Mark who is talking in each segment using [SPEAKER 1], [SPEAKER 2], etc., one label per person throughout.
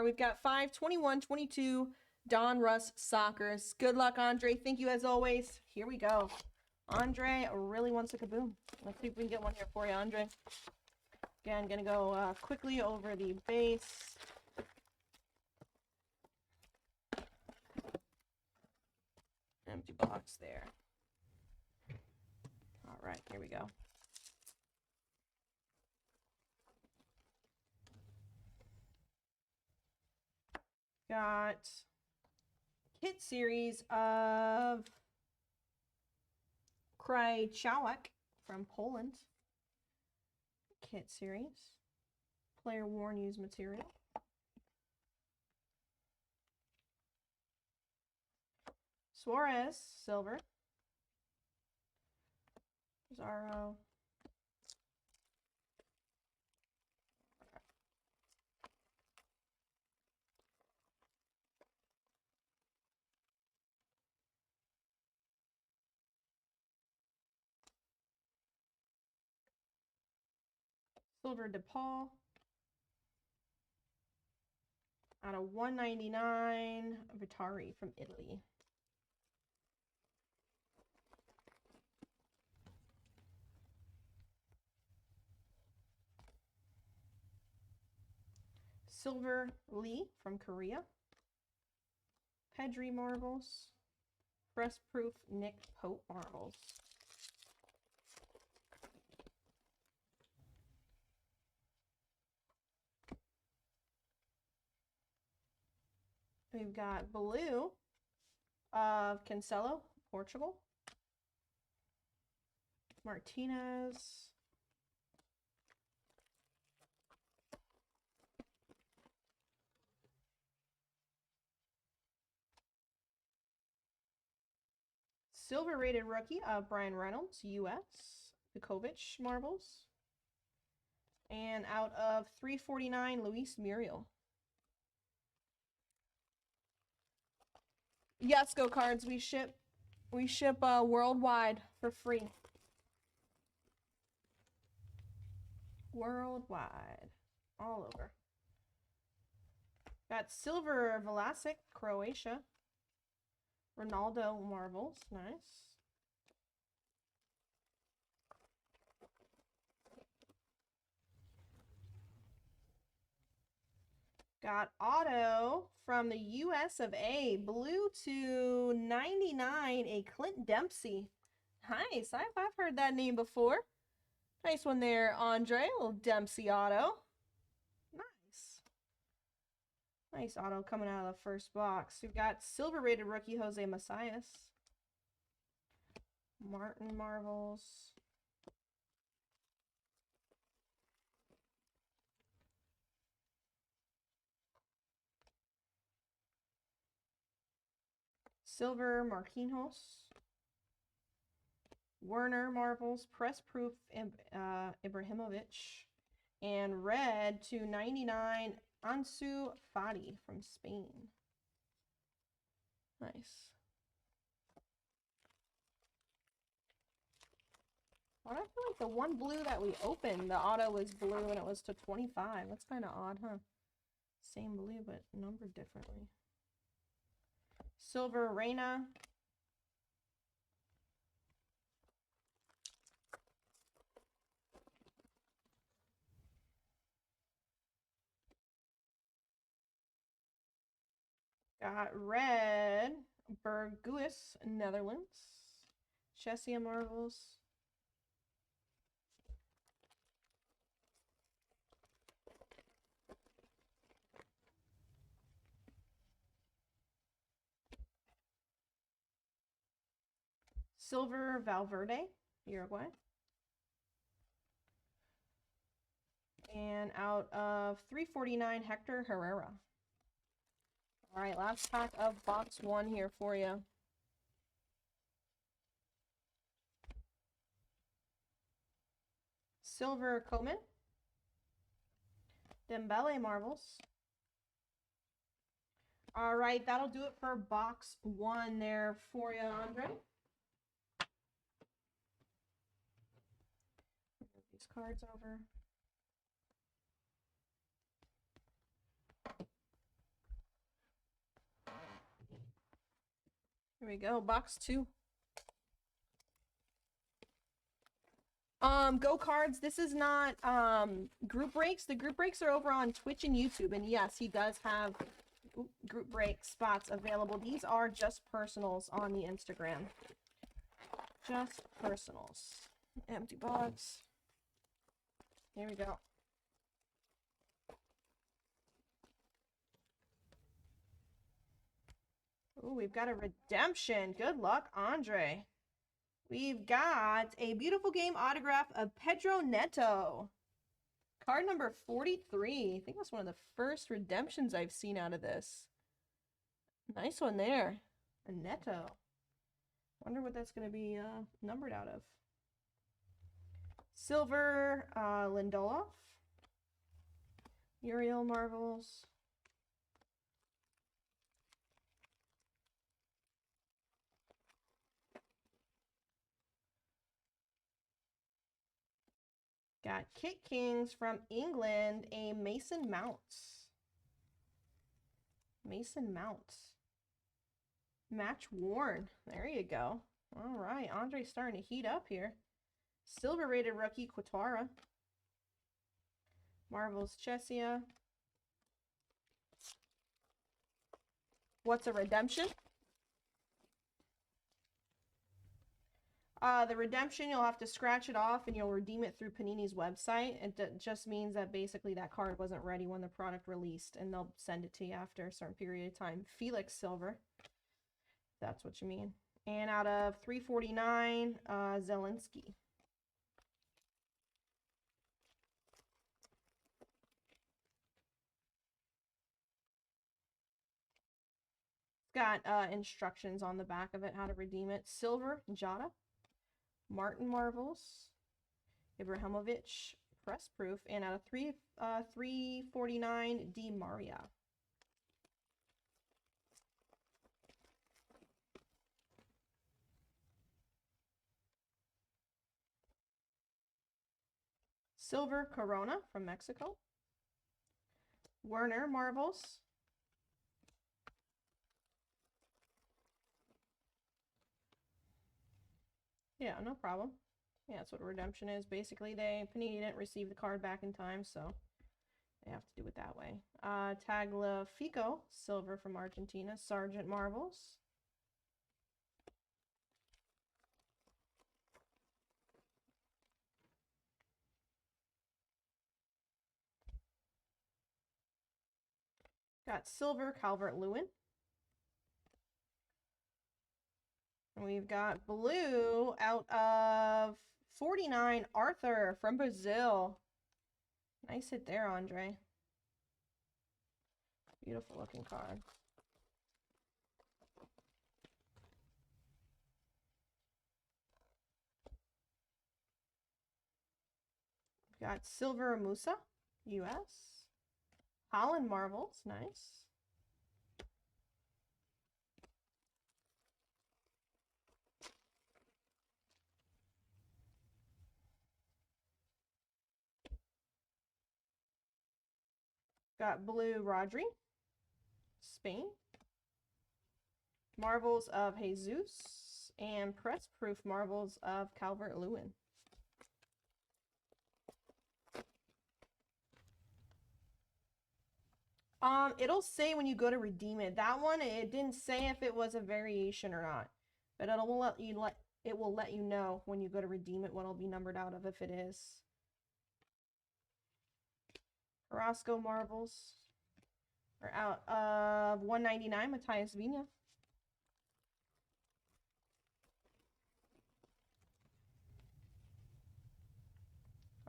[SPEAKER 1] We've got 5, 21, 22, Donruss Soccers. Good luck, Andre. Thank you as always. Here we go. Andre really wants a Kaboom. Let's see if we can get one here for you, Andre. Again, gonna go quickly over the base. Empty box there. All right, here we go. Got kit series of Krychałek from Poland. Kit series. Player worn used material. Suarez, silver. Zaro. Silver DePaul. Out of 199, Vitari from Italy. Silver Lee from Korea. Pedri marbles. Press proof Nick Pope marbles. We've got blue of Cancelo, Portugal. Martinez. Silver rated rookie of Brian Reynolds, US. Vukovic marbles. And out of 349, Luis Muriel. Yes, Go Cards. We ship worldwide for free. Worldwide. All over. Got silver Vlasic, Croatia. Ronaldo marbles. Nice. Got auto from the US of A. Blue to 99, a Clint Dempsey. Nice. I've heard that name before. Nice one there, Andre. A little Dempsey auto. Nice. Nice auto coming out of the first box. We've got silver rated rookie Jose Messias. Martin marbles. Silver Marquinhos. Werner marbles. Press proof Ibrahimovic. And red to 99, Ansu Fati from Spain. Nice. Well, I feel like the one blue that we opened, the auto was blue and it was to 25. That's kind of odd, huh? Same blue, but numbered differently. Silver Reina. Got red Berguis, Netherlands. Chessia marbles. Silver Valverde, Uruguay. And out of 349, Hector Herrera. All right, last pack of box one here for you. Silver Coleman. Dembele marbles. All right, that'll do it for box one there for you, Andre. Move these cards over. we go, box 2. Go Cards, this is not group breaks. The group breaks are over on Twitch and YouTube, and yes, he does have group break spots available. These are just personals on the Instagram. Just personals. Empty box. Here we go. Ooh, we've got a redemption. Good luck, Andre. We've got a beautiful game autograph of Pedro Neto. Card number 43. I think that's one of the first redemptions I've seen out of this. Nice one there. A Neto. Wonder what that's going to be numbered out of. Silver Lindelof. Uriel Marvels. Got Kit Kings from England, a Mason Mounts. Mason Mounts. Match worn. There you go. All right, Andre's starting to heat up here. Silver rated rookie Quatara. Marvel's Chesia. What's a redemption? The redemption, you'll have to scratch it off and you'll redeem it through Panini's website. It just means that basically that card wasn't ready when the product released, and they'll send it to you after a certain period of time. Felix Silver. That's what you mean. And out of 349, Zelensky. Got instructions on the back of it, how to redeem it. Silver, Jota. Martin Marvels. Ibrahimovic, press proof. And out of 349, Di Maria. Silver Corona from Mexico. Werner Marvels. Yeah, no problem. Yeah, that's what a redemption is. Basically, Panini didn't receive the card back in time, so they have to do it that way. Tagliafico, silver from Argentina. Sergeant Marvels. Got silver Calvert-Lewin. And we've got blue out of 49, Arthur from Brazil. Nice hit there, Andre. Beautiful looking card. We've got silver Musa, US. Holland Marvels, nice. Got blue Rodri, Spain. Marvels of Jesus and press proof marvels of Calvert-Lewin. It'll say when you go to redeem it. That one, it didn't say if it was a variation or not, but it will let you know when you go to redeem it what it'll be numbered out of if it is. Carrasco Marvels are out of 199, Matthias Vina.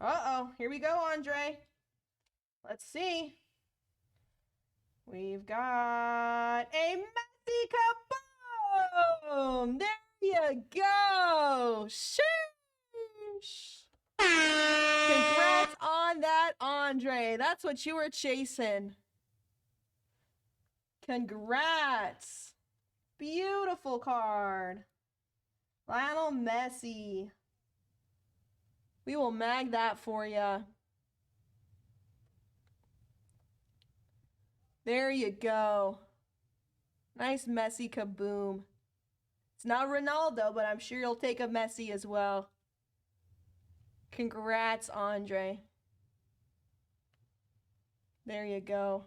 [SPEAKER 1] Uh-oh, here we go, Andre. Let's see. We've got a Messi Kaboom! There you go! Sheesh! Congrats on that, Andre. That's what you were chasing. Congrats. Beautiful card. Lionel Messi. We will mag that for you. There you go. Nice Messi Kaboom. It's not Ronaldo, but I'm sure you'll take a Messi as well. Congrats, Andre. There you go.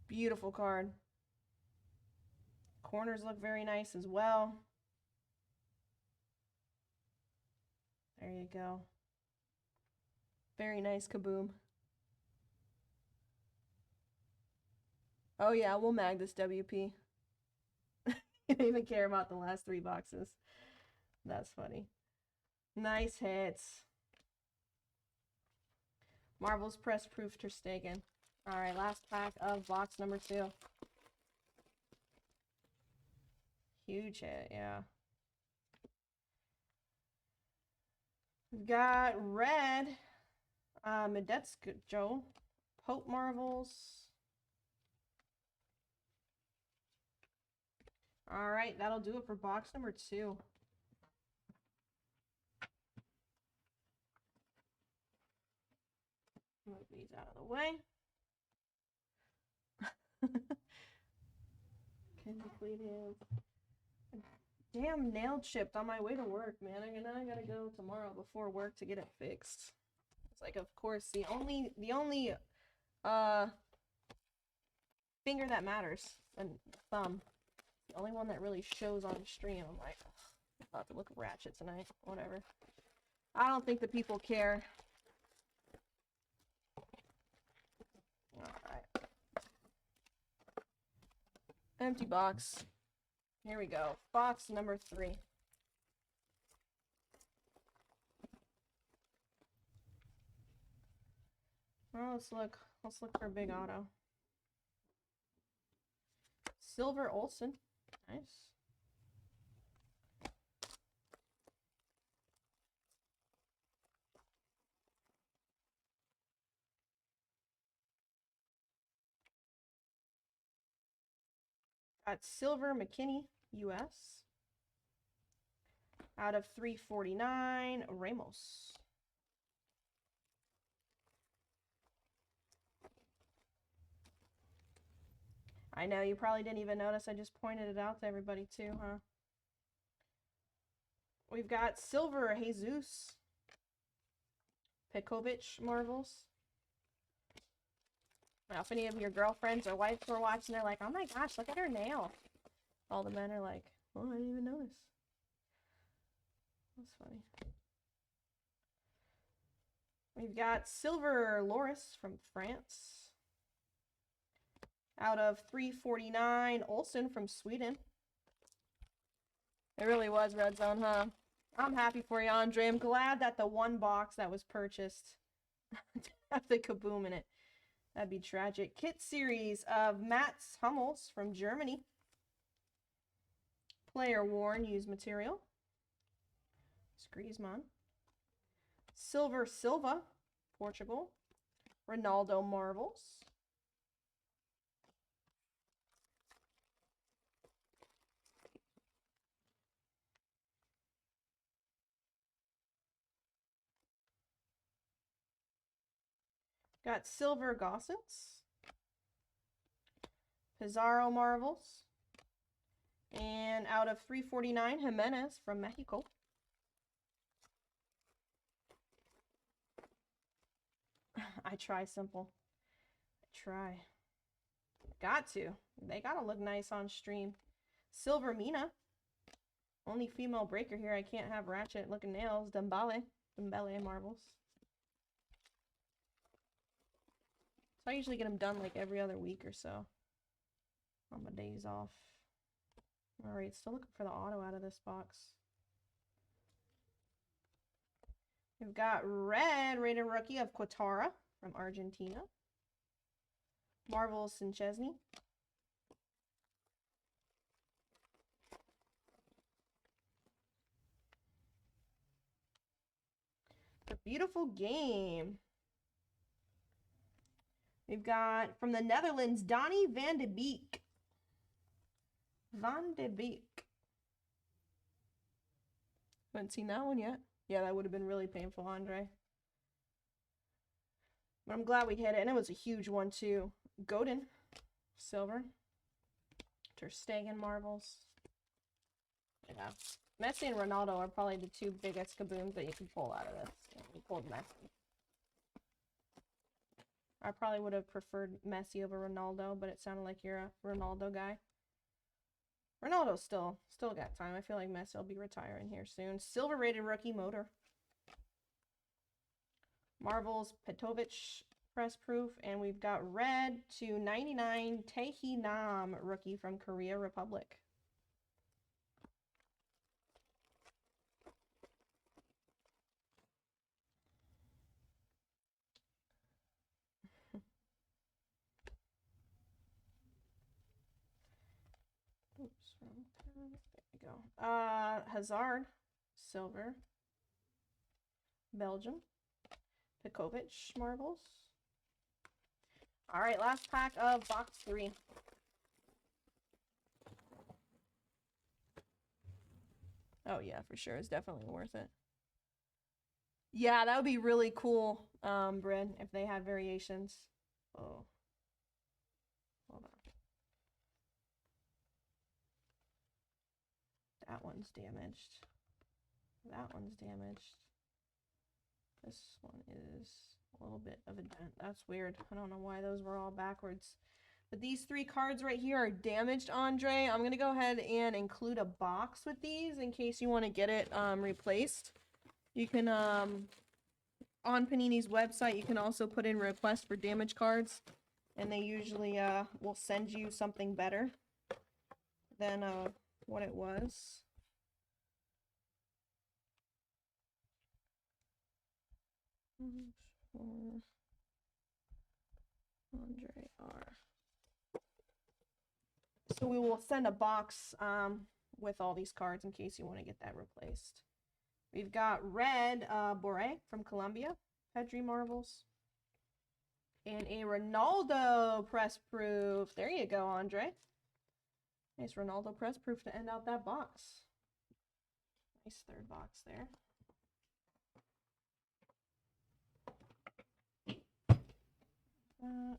[SPEAKER 1] Beautiful card. Corners look very nice as well. There you go. Very nice, Kaboom. Oh yeah, we'll mag this WP. You don't even care about the last 3 boxes. That's funny. Nice hits. Marvel's Press Proof Ter Stegen. Alright, last pack of box number 2. Huge hit, yeah. We've got red. Medetska Joe. Pope Marvels. Alright, that'll do it for box number 2. Move these out of the way. Completed. Damn nail chipped on my way to work, man. I gotta go tomorrow before work to get it fixed. It's like, of course, the only finger that matters, and thumb. The only one that really shows on stream. I'm like, I'm about to look ratchet tonight. Whatever. I don't think the people care. Alright. Empty box. Here we go. Box number 3. Well, let's look for a big auto. Silver Olsen. Nice. Got Silver McKinney, US. Out of 349, Ramos. I know, you probably didn't even notice. I just pointed it out to everybody too, huh? We've got Silver Jesus. Pekovic Marvels. Now, if any of your girlfriends or wives were watching, they're like, oh my gosh, look at her nail. All the men are like, oh, I didn't even notice. That's funny. We've got Silver Loris from France. Out of 349, Olsen from Sweden. It really was red zone, huh? I'm happy for you, Andre. I'm glad that the one box that was purchased had the Kaboom in it. That'd be tragic. Kit series of Mats Hummels from Germany. Player worn used material. Griezmann. Silver Silva, Portugal. Ronaldo Marvels. Got Silver Gossets. Pizarro Marvels. And out of 349, Jimenez from Mexico. I try, Simple. I try. Got to. They gotta look nice on stream. Silver Mina. Only female breaker here. I can't have ratchet looking nails. Dembele Marvels. So I usually get them done like every other week or so on my days off. Alright, still looking for the auto out of this box. We've got red rated rookie of Quatara from Argentina. Marvel Sinchesney. The beautiful game. We've got from the Netherlands, Donny van de Beek. Van de Beek. Haven't seen that one yet. Yeah, that would have been really painful, Andre. But I'm glad we hit it. And it was a huge one, too. Godin. Silver. Ter Stegen Marvels. Yeah. Messi and Ronaldo are probably the two biggest kabooms that you can pull out of this. Yeah, we pulled Messi. I probably would have preferred Messi over Ronaldo, but it sounded like you're a Ronaldo guy. Ronaldo's still got time. I feel like Messi will be retiring here soon. Silver rated rookie motor. Marvel's Petrovic press proof, and we've got red to 99 Tae Nam rookie from Korea Republic. Oops, wrong pen. There we go. Hazard, silver. Belgium. Pekovic marbles. All right, last pack of box 3. Oh yeah, for sure. It's definitely worth it. Yeah, that would be really cool, Bryn, if they had variations. Oh. Hold on. That one's damaged. That one's damaged. This one is a little bit of a dent. That's weird. I don't know why those were all backwards. But these 3 cards right here are damaged, Andre. I'm going to go ahead and include a box with these in case you want to get it replaced. You can, on Panini's website, you can also put in requests for damaged cards. And they usually will send you something better than what it was. Andre R. So we will send a box with all these cards in case you want to get that replaced. We've got red Boré from Colombia, Pedri marbles, and a Ronaldo press proof. There you go, Andre. Nice Ronaldo press proof to end out that box. Nice third box there. That.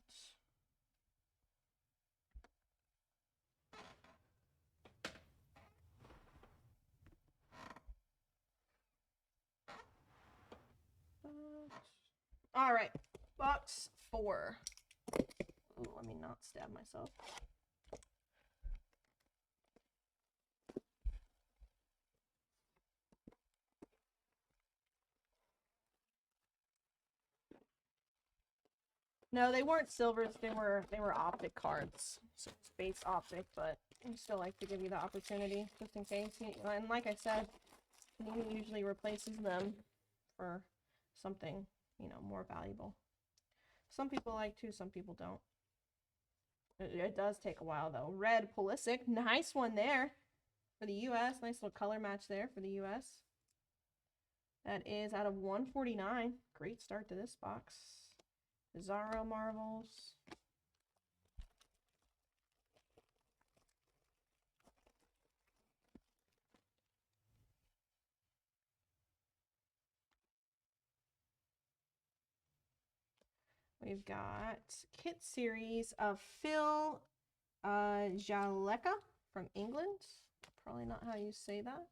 [SPEAKER 1] All right, box 4. Ooh, let me not stab myself. No, they weren't silvers. They were optic cards. So it's base optic, but I still like to give you the opportunity just in case. And like I said, he usually replaces them for something, you know, more valuable. Some people like to, some people don't. It does take a while though. Red Pulisic, nice one there for the U.S. Nice little color match there for the U.S. That is out of 149. Great start to this box. Zaro marbles. We've got kit series of Phil Jaleka from England. Probably not how you say that.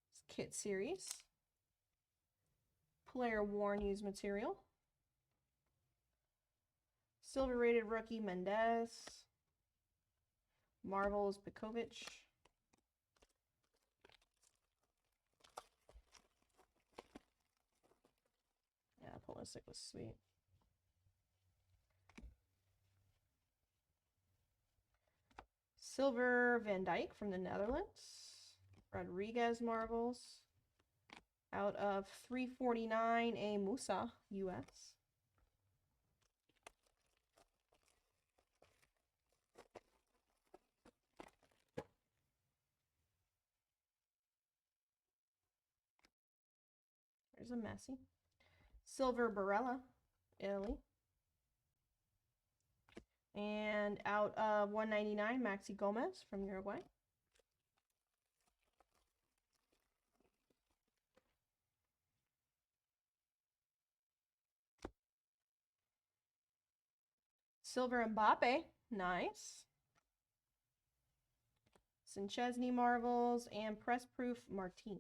[SPEAKER 1] It's kit series. Player worn used material. Silver rated rookie Mendez. Marbles Pekovic. Yeah, Pulisic was sweet. Silver Van Dijk from the Netherlands. Rodriguez marbles. Out of 349, a Musa US. There's a Messi. Silver Barella, Italy. And out of 199, Maxi Gomez from Uruguay. Silver Mbappe, nice. Chesney Marvels, and Press Proof Martine.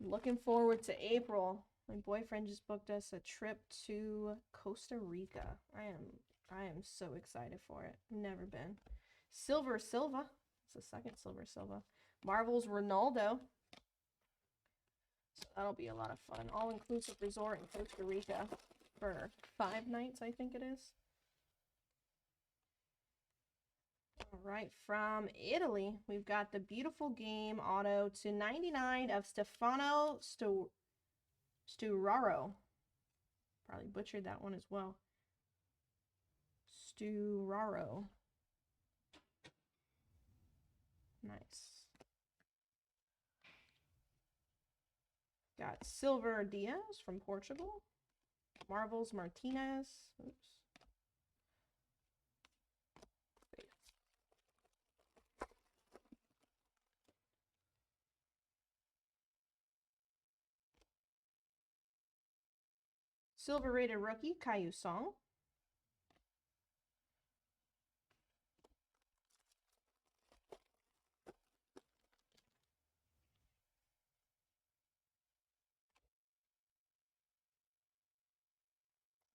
[SPEAKER 1] Looking forward to April. My boyfriend just booked us a trip to Costa Rica. I am so excited for it. Never been. Silva. It's the second Silva. Marvel's Ronaldo. So that'll be a lot of fun. All-inclusive resort in Costa Rica for 5 nights, I think it is. All right, from Italy, we've got the beautiful game auto to 99 of Stefano Sturaro. Probably butchered that one as well. Sturaro. Nice. Got Silver Diaz from Portugal. Marvels Martinez. Oops. Silver rated rookie, Caillou Song.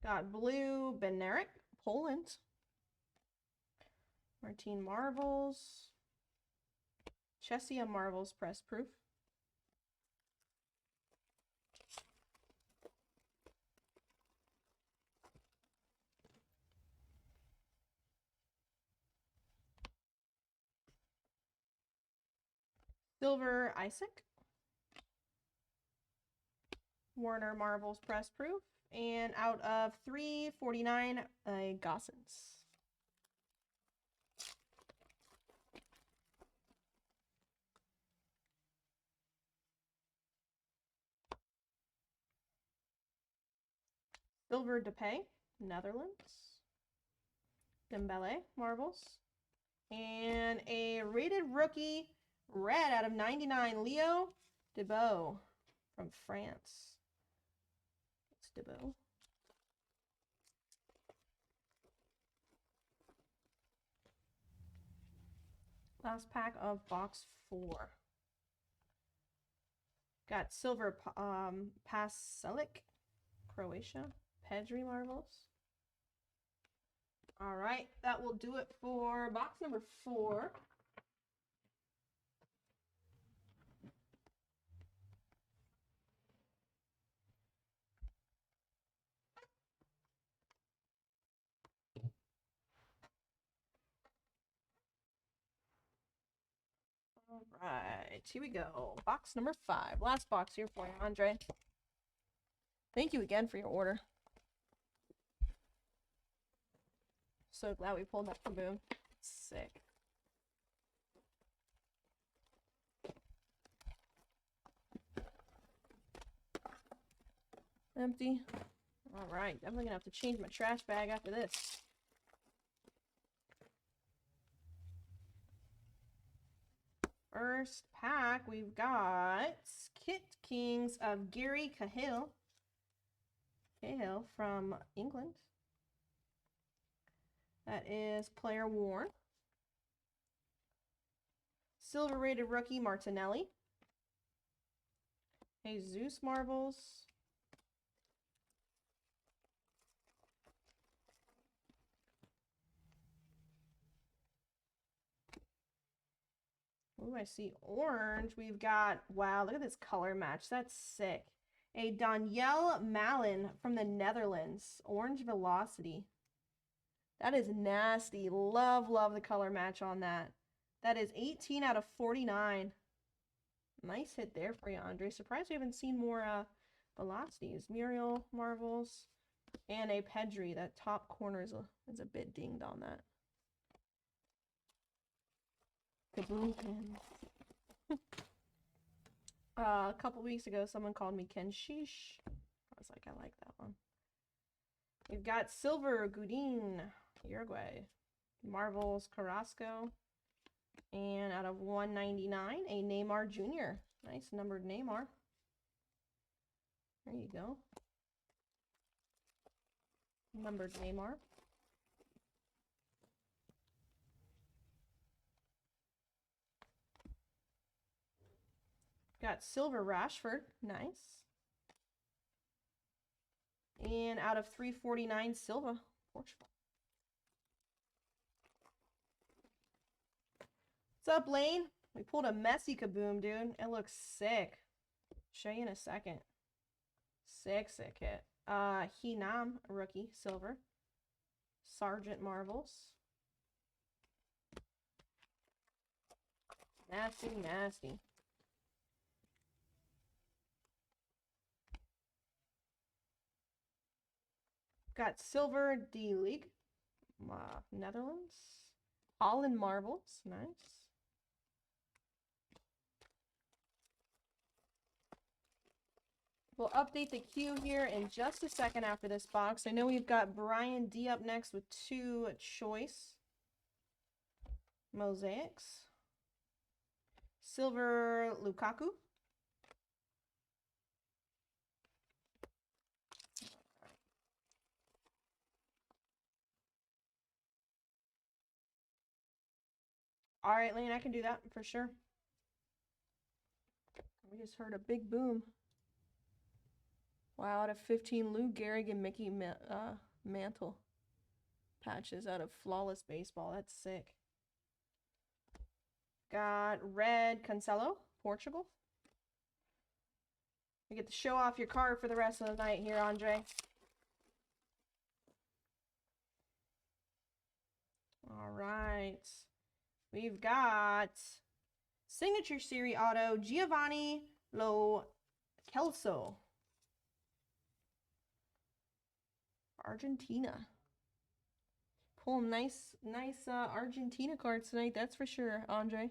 [SPEAKER 1] Got blue, Beneric, Poland. Martine Marvels. Chesia Marvels, Press Proof. Silver Isaac. Warner Marvels Press Proof. And out of 349, Gossens. Silver Depay, Netherlands. Dembele Marvels. And a rated rookie, red out of 99, Leo Debeau from France. It's Debeau. Last pack of box 4. Got Silver Paselic, Croatia. Pedri Marvels. All right, that will do it for box number 4. All right, here we go. Box number 5. Last box here for you, Andre. Thank you again for your order. So glad we pulled that Kaboom. Sick. Empty. All right, definitely gonna have to change my trash bag after this. First pack, we've got Kit Kings of Gary Cahill. Cahill from England. That is player worn. Silver rated rookie Martinelli. Jesus Marvels. Ooh, I see orange. We've got, wow, look at this color match. That's sick. A Danielle Malen from the Netherlands. Orange Velocity. That is nasty. Love, love the color match on that. That is 18 out of 49. Nice hit there for you, Andre. Surprised we haven't seen more velocities. Muriel Marvels and a Pedri. That top corner is a bit dinged on that. Kaboom pins. A couple weeks ago, someone called me Ken Sheesh. I was like, I like that one. We've got Silver Gudin, Uruguay. Marvels Carrasco. And out of 199, a Neymar Jr. Nice numbered Neymar. There you go. Numbered Neymar. Got silver Rashford. Nice. And out of 349, Silva, Portugal. What's up, Lane? We pulled a Messi Kaboom, dude. It looks sick. Show you in a second. Sick hit. Hinam, rookie, silver. Sergeant Marvels. Nasty. Got silver D-League. Netherlands. Holland Marvels. Nice. We'll update the queue here in just a second after this box. I know we've got Brian D up next with 2 choice mosaics. Silver Lukaku. All right, Lane, I can do that for sure. We just heard a big boom. Wow, out of 15, Lou Gehrig and Mickey Mantle patches out of Flawless Baseball. That's sick. Got red Cancelo, Portugal. You get to show off your card for the rest of the night here, Andre. All right. We've got Signature Series Auto, Giovanni Lo Celso. Argentina. Pull nice Argentina cards tonight, that's for sure, Andre.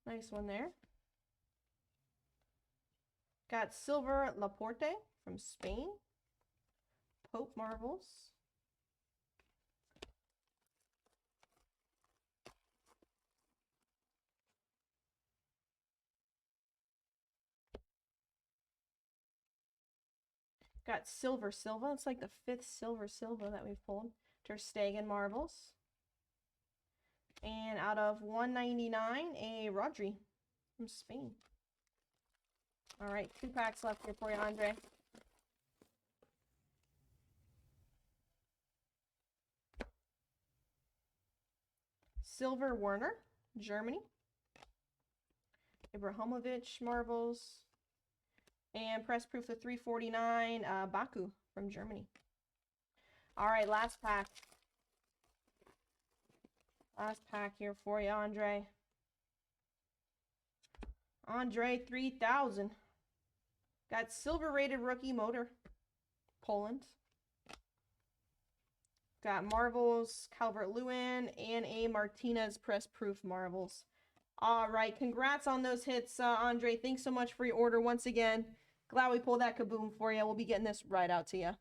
[SPEAKER 1] Nice one there. Got silver Laporte from Spain. Pope Marvels. Got silver Silva. It's like the 5th silver Silva that we've pulled. Ter Stegen Marvels. And out of 199, a Rodri from Spain. All right, 2 packs left here for you, Andre. Silver Werner, Germany. Ibrahimovic Marvels. And press proof the 349 Baku from Germany. All right, last pack. Last pack here for you, Andre. Andre 3000. Got silver rated rookie motor. Poland. Got Marvels, Calvert-Lewin, and a Martinez press proof Marvels. All right, congrats on those hits, Andre. Thanks so much for your order once again. Glad we pulled that Kaboom for you. We'll be getting this right out to you.